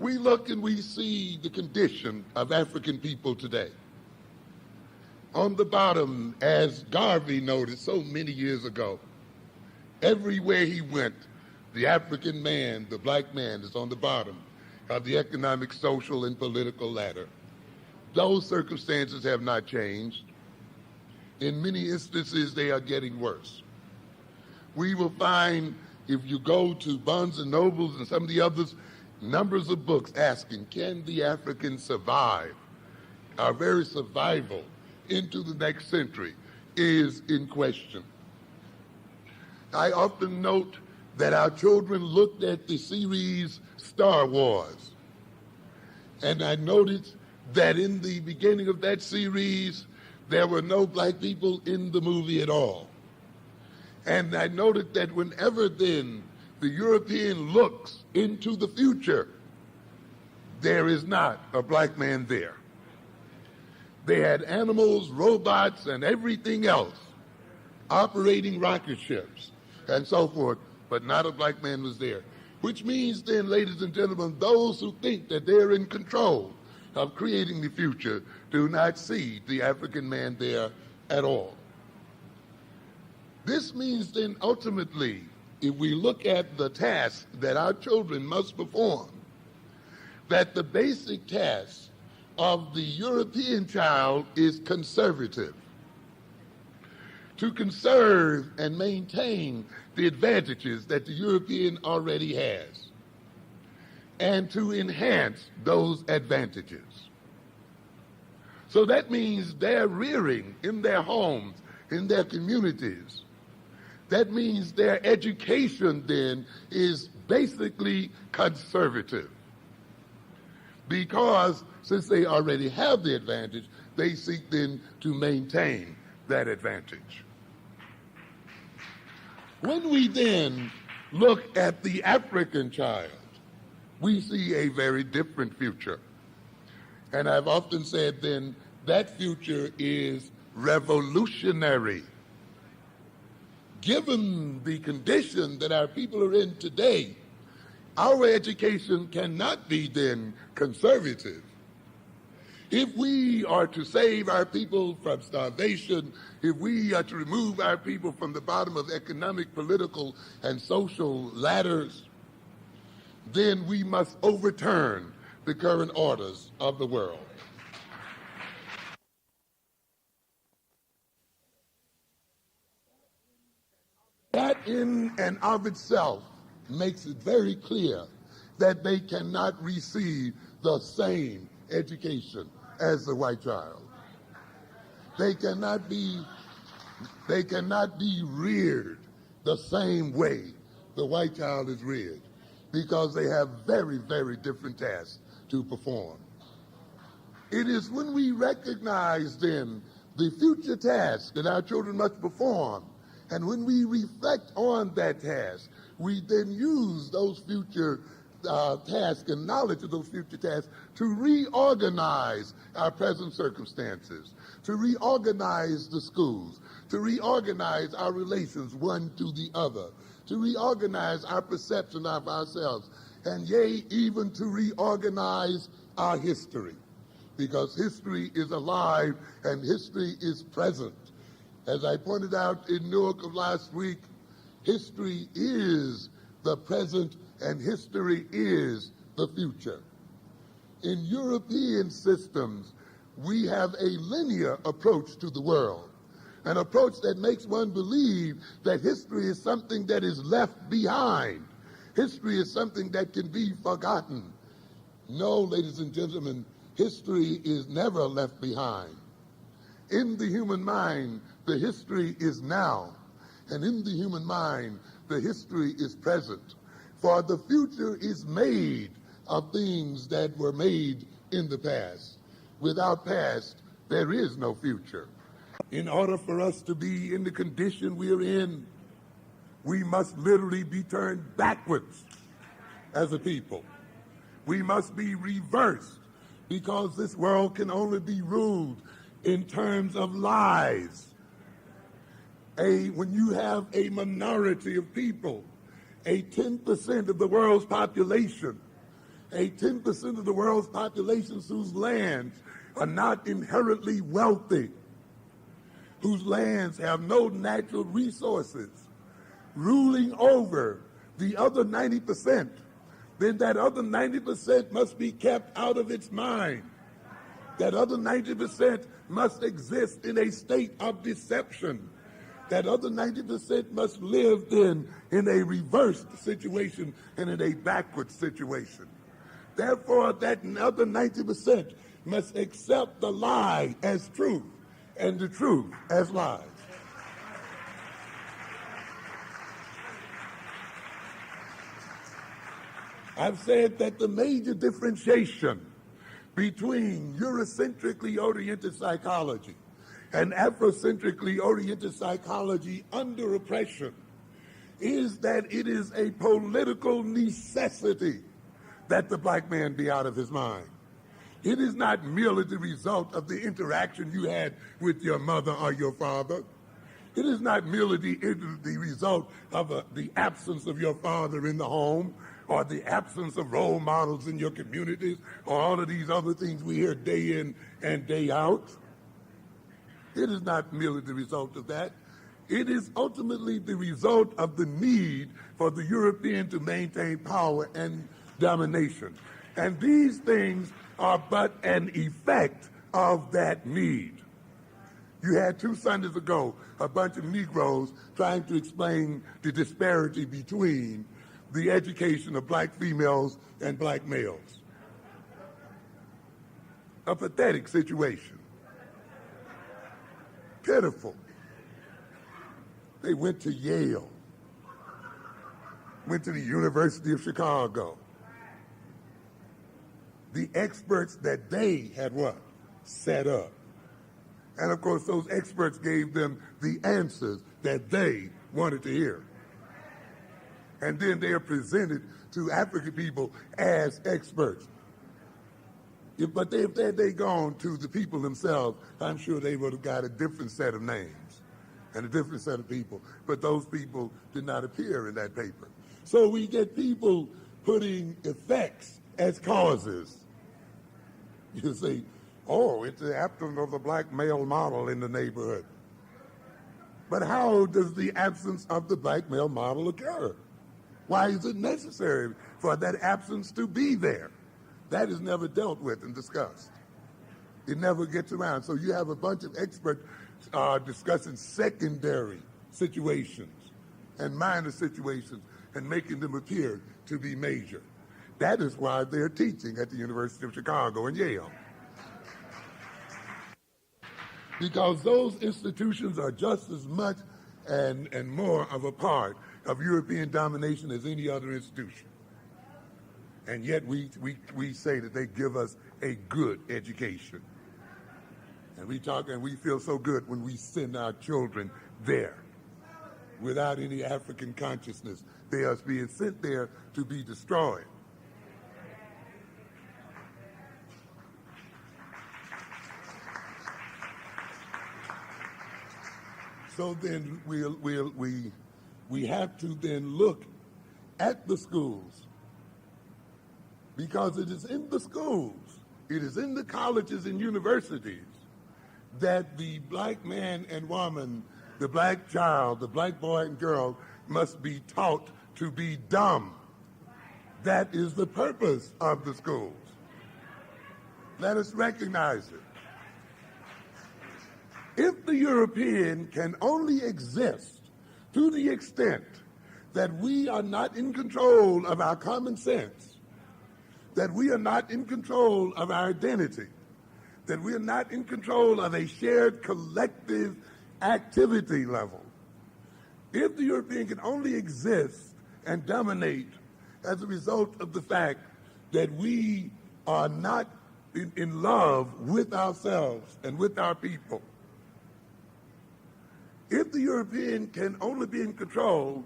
We look and we see the condition of African people today. On the bottom, as Garvey noted so many years ago, everywhere he went, the African man, the black man, is on the bottom of the economic, social, and political ladder. Those circumstances have not changed. In many instances, they are getting worse. We will find, if you go to Barnes and Nobles and some of the others, numbers of books asking, can the African survive? Our very survival into the next century is in question. I often note that our children looked at the series Star Wars, and I noticed that in the beginning of that series, there were no black people in the movie at all. And I noted that whenever then the European looks into the future, there is not a black man there. They had animals, robots, and everything else operating rocket ships and so forth, but not a black man was there. Which means then, ladies and gentlemen, those who think that they're in control of creating the future do not see the African man there at all. This means then ultimately, if we look at the task that our children must perform, that the basic task of the European child is conservative. To conserve and maintain the advantages that the European already has, and to enhance those advantages. So that means their rearing in their homes, in their communities. That means their education then is basically conservative. Because since they already have the advantage, they seek then to maintain that advantage. When we then look at the African child, we see a very different future. And I've often said then that future is revolutionary. Given the condition that our people are in today, our education cannot be then conservative. If we are to save our people from starvation, if we are to remove our people from the bottom of economic, political, and social ladders, then we must overturn the current orders of the world. That in and of itself makes it very clear that they cannot receive the same education as the white child. They cannot be reared the same way the white child is reared, because they have very, very different tasks to perform. It is when we recognize then the future tasks that our children must perform, and when we reflect on that task, we then use those future tasks and knowledge of those future tasks to reorganize our present circumstances, to reorganize the schools, to reorganize our relations one to the other, to reorganize our perception of ourselves, and yea, even to reorganize our history, because history is alive and history is present. As I pointed out in Newark of last week, history is the present and history is the future. In European systems, we have a linear approach to the world, an approach that makes one believe that history is something that is left behind. History is something that can be forgotten. No, ladies and gentlemen, history is never left behind. In the human mind, the history is now, and in the human mind, the history is present. For the future is made of things that were made in the past. Without past, there is no future. In order for us to be in the condition we're in, we must literally be turned backwards as a people. We must be reversed, because this world can only be ruled in terms of lies. When you have a minority of people, a 10% of the world's population, a 10% of the world's population whose lands are not inherently wealthy, whose lands have no natural resources, ruling over the other 90%, then that other 90% must be kept out of its mind. That other 90% must exist in a state of deception. That other 90% must live then in a reversed situation and in a backward situation. Therefore, that other 90% must accept the lie as truth and the truth as lies. I've said that the major differentiation between Eurocentrically oriented psychology and Afrocentrically oriented psychology under oppression is that it is a political necessity that the black man be out of his mind. It is not merely the result of the interaction you had with your mother or your father. It is not merely the result of the absence of your father in the home or the absence of role models in your communities or all of these other things we hear day in and day out. It is not merely the result of that. It is ultimately the result of the need for the European to maintain power and domination. And these things are but an effect of that need. You had 2 Sundays ago a bunch of Negroes trying to explain the disparity between the education of black females and black males. A pathetic situation. Pitiful. They went to Yale, went to the University of Chicago. The experts that they had what? Set up. And of course, those experts gave them the answers that they wanted to hear. And then they are presented to African people as experts. But if they'd gone to the people themselves, I'm sure they would have got a different set of names and a different set of people. But those people did not appear in that paper. So we get people putting effects as causes. You say, oh, it's the absence of the black male model in the neighborhood. But how does the absence of the black male model occur? Why is it necessary for that absence to be there? That is never dealt with and discussed. It never gets around. So you have a bunch of experts discussing secondary situations and minor situations and making them appear to be major. That is why they're teaching at the University of Chicago and Yale. Because those institutions are just as much and more of a part of European domination as any other institution. And yet we say that they give us a good education. And we talk and we feel so good when we send our children there without any African consciousness. They are being sent there to be destroyed. So then we have to then look at the schools, because it is in the schools, it is in the colleges and universities that the black man and woman, the black child, the black boy and girl must be taught to be dumb. That is the purpose of the schools. Let us recognize it. If the European can only exist to the extent that we are not in control of our common sense, that we are not in control of our identity, that we are not in control of a shared collective activity level, if the European can only exist and dominate as a result of the fact that we are not in love with ourselves and with our people, if the European can only be in control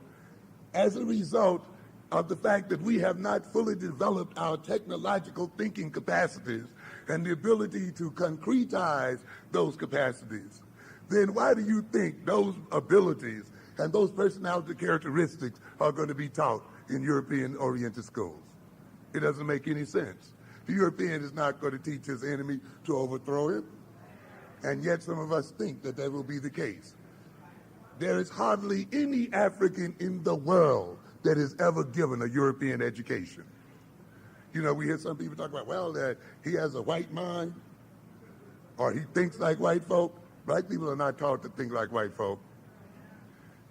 as a result of the fact that we have not fully developed our technological thinking capacities and the ability to concretize those capacities, then why do you think those abilities and those personality characteristics are going to be taught in European-oriented schools? It doesn't make any sense. The European is not going to teach his enemy to overthrow him, and yet some of us think that that will be the case. There is hardly any African in the world that has ever given a European education. You know, we hear some people talk about, well, that he has a white mind, or he thinks like white folk. Black people are not taught to think like white folk.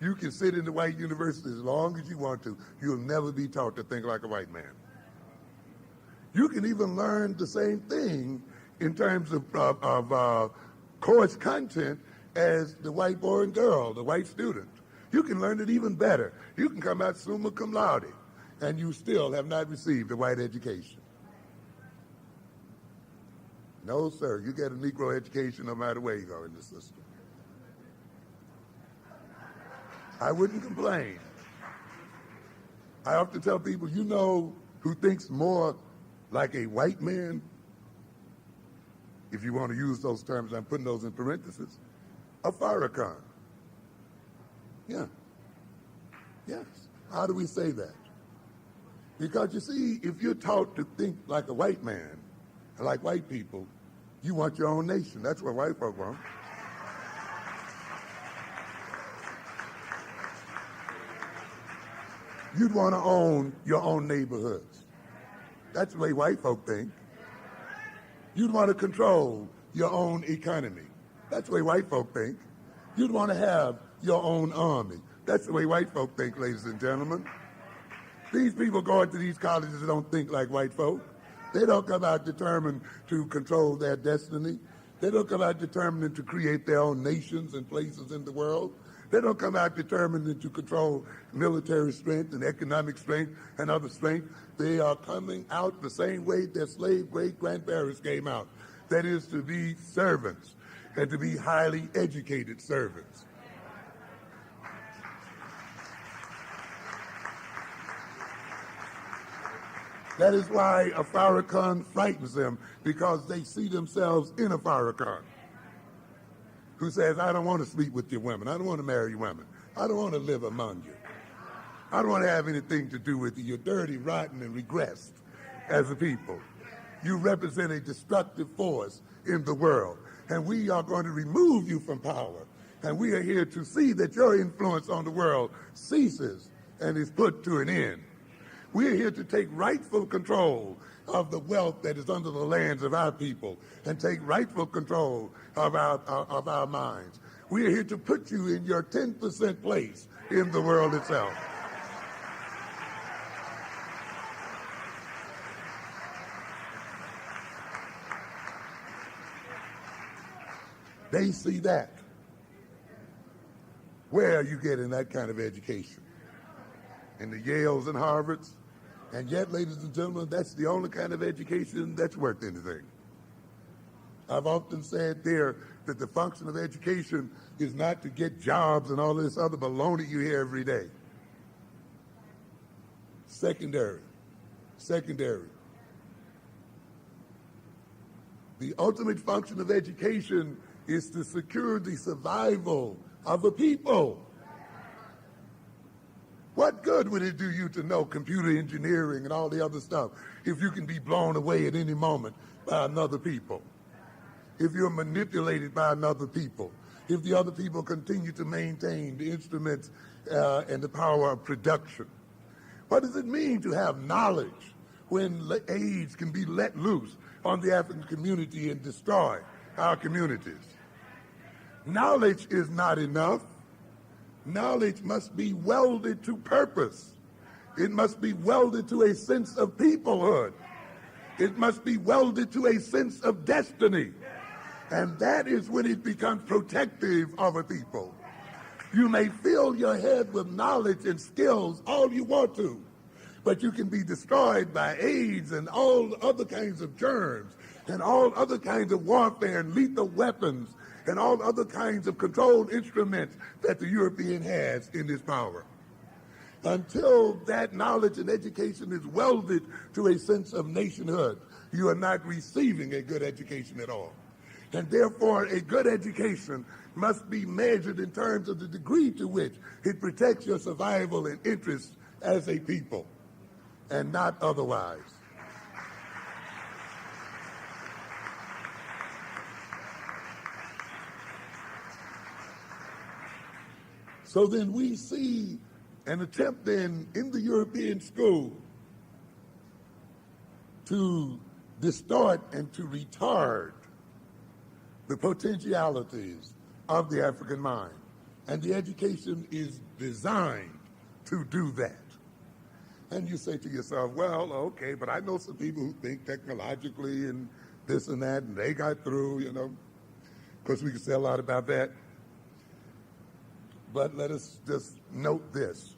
You can sit in the white university as long as you want to. You'll never be taught to think like a white man. You can even learn the same thing in terms of course content as the white boy and girl, the white student. You can learn it even better. You can come out summa cum laude, and you still have not received a white education. No, sir, you get a Negro education no matter where you go in the system. I wouldn't complain. I often tell people, you know who thinks more like a white man, if you want to use those terms, I'm putting those in parentheses, a Farrakhan. Yeah. Yes. How do we say that? Because you see, if you're taught to think like a white man, like white people, you want your own nation. That's what white folk want. You'd want to own your own neighborhoods. That's the way white folk think. You'd want to control your own economy. That's the way white folk think. You'd want to have your own army. That's the way white folk think, ladies and gentlemen. These people going to these colleges don't think like white folk. They don't come out determined to control their destiny. They don't come out determined to create their own nations and places in the world. They don't come out determined to control military strength and economic strength and other strength. They are coming out the same way their slave great-grandparents came out. That is, to be servants and to be highly educated servants. That is why a Farrakhan frightens them, because they see themselves in a Farrakhan who says, I don't want to sleep with your women. I don't want to marry your women. I don't want to live among you. I don't want to have anything to do with you. You're dirty, rotten, and regressed as a people. You represent a destructive force in the world, and we are going to remove you from power. And we are here to see that your influence on the world ceases and is put to an end. We are here to take rightful control of the wealth that is under the lands of our people and take rightful control of our minds. We are here to put you in your 10% place in the world itself. They see that. Where are you getting that kind of education? In the Yales and Harvards? And yet, ladies and gentlemen, that's the only kind of education that's worth anything. I've often said there that the function of education is not to get jobs and all this other baloney you hear every day. Secondary. The ultimate function of education is to secure the survival of a people. What good would it do you to know computer engineering and all the other stuff if you can be blown away at any moment by another people? If you're manipulated by another people? If the other people continue to maintain the instruments and the power of production? What does it mean to have knowledge when AIDS can be let loose on the African community and destroy our communities? Knowledge is not enough. Knowledge must be welded to purpose. It must be welded to a sense of peoplehood. It must be welded to a sense of destiny. And that is when it becomes protective of a people. You may fill your head with knowledge and skills all you want to, but you can be destroyed by AIDS and all other kinds of germs and all other kinds of warfare and lethal weapons and all other kinds of controlled instruments that the European has in his power. Until that knowledge and education is welded to a sense of nationhood, you are not receiving a good education at all. And therefore, a good education must be measured in terms of the degree to which it protects your survival and interests as a people, and not otherwise. So then we see an attempt then in the European school to distort and to retard the potentialities of the African mind. And the education is designed to do that. And you say to yourself, well, okay, but I know some people who think technologically and this and that, and they got through, you know. Of course, we can say a lot about that. But let us just note this.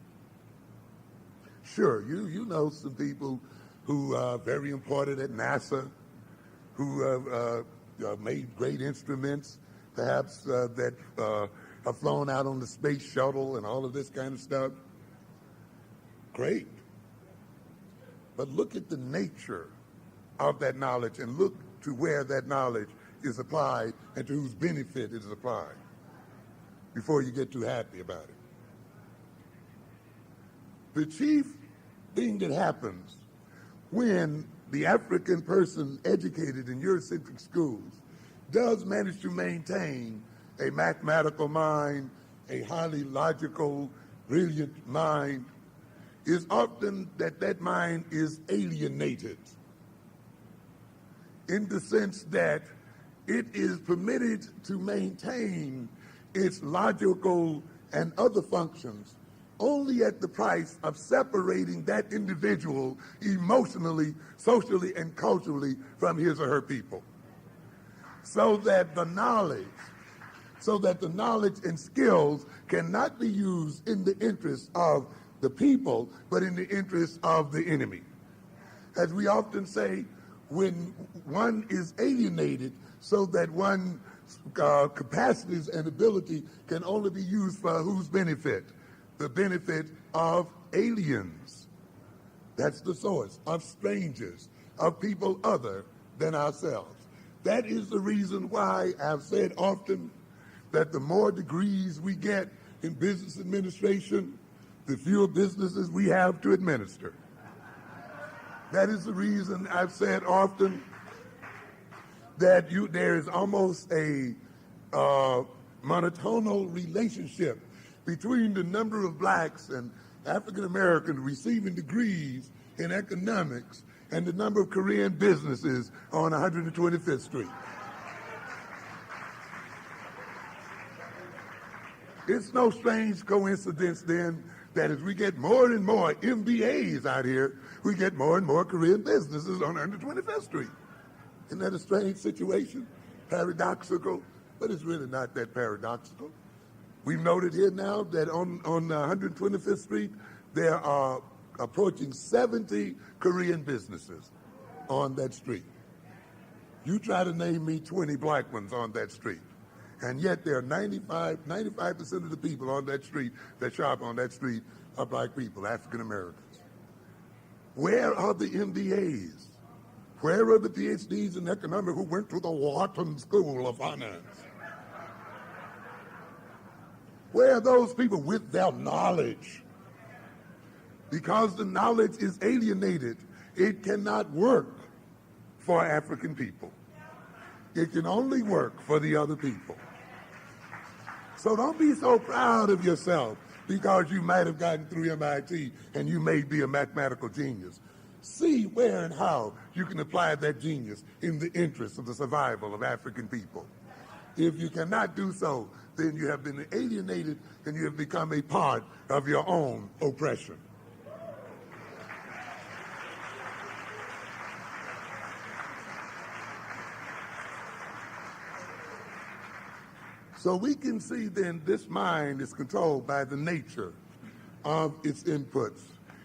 Sure, you know some people who are very important at NASA, who have made great instruments, perhaps that have flown out on the space shuttle and all of this kind of stuff. Great. But look at the nature of that knowledge and look to where that knowledge is applied and to whose benefit it is applied before you get too happy about it. The chief thing that happens when the African person educated in Eurocentric schools does manage to maintain a mathematical mind, a highly logical, brilliant mind, is often that mind is alienated in the sense that it is permitted to maintain its logical and other functions only at the price of separating that individual emotionally, socially, and culturally from his or her people. So that the knowledge and skills cannot be used in the interest of the people, but in the interest of the enemy. As we often say, when one is alienated so that one's capacities and ability can only be used for whose benefit? The benefit of aliens. That's the source, of strangers, of people other than ourselves. That is the reason why I've said often that the more degrees we get in business administration, the fewer businesses we have to administer. That is the reason I've said often that there is almost a monotonal relationship between the number of blacks and African Americans receiving degrees in economics and the number of Korean businesses on 125th Street. It's no strange coincidence then that as we get more and more MBAs out here, we get more and more Korean businesses on 125th Street. Isn't that a strange situation? Paradoxical, but it's really not that paradoxical. We've noted here now that on 125th Street, there are approaching 70 Korean businesses on that street. You try to name me 20 black ones on that street. And yet there are 95% of the people on that street that shop on that street are black people, African Americans. Where are the MBAs? Where are the PhDs in economics who went to the Wharton School of Finance? Where are those people with their knowledge? Because the knowledge is alienated, it cannot work for African people. It can only work for the other people. So don't be so proud of yourself because you might have gotten through MIT and you may be a mathematical genius. See where and how you can apply that genius in the interest of the survival of African people. If you cannot do so, then you have been alienated and you have become a part of your own oppression. So we can see then this mind is controlled by the nature of its inputs.